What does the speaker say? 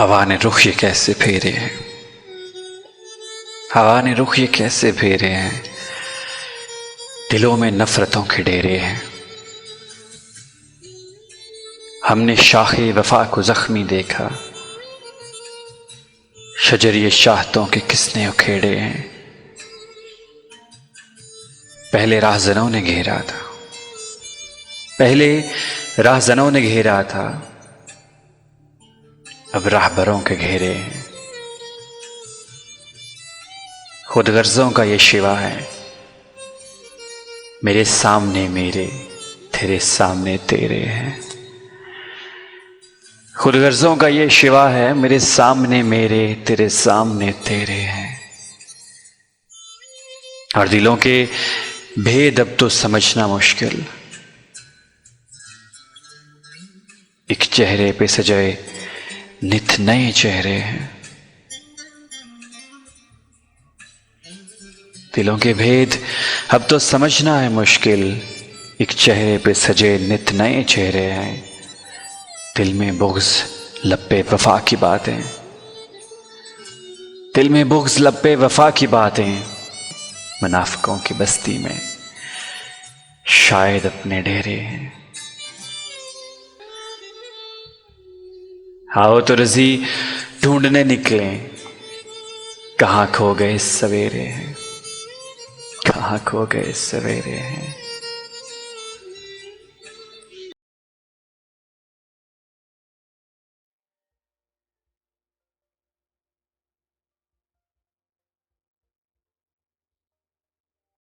हवा ने रुख ये कैसे फेरे हैं, हवा ने रुख ये कैसे फेरे हैं, दिलों में नफरतों के डेरे हैं। हमने शाहे वफा को जख्मी देखा, शजरिए शाहतों के किसने उखेड़े हैं। पहले राहजनों ने घेरा था, पहले राहजनों ने घेरा था, अब राहबरों के घेरे हैं। खुदगर्जों का ये शिवा है, मेरे सामने मेरे, तेरे सामने तेरे हैं। खुदगर्जों का ये शिवा है, मेरे सामने मेरे, तेरे सामने तेरे हैं। और दिलों के भेद अब तो समझना मुश्किल, एक चेहरे पे सजाए नित नए चेहरे हैं। दिलों के भेद अब तो समझना है मुश्किल, एक चेहरे पे सजे नित नए चेहरे हैं। दिल में बुग़्ज़ लब पे वफा की बातें, दिल में बुग़्ज़ लब पे वफा की बातें, मुनाफ़िकों की बस्ती में शायद अपने डेरे हैं। आओ तो रज़ी ढूंढने निकले, कहाँ खो गए सवेरे हैं, कहाँ खो गए सवेरे हैं।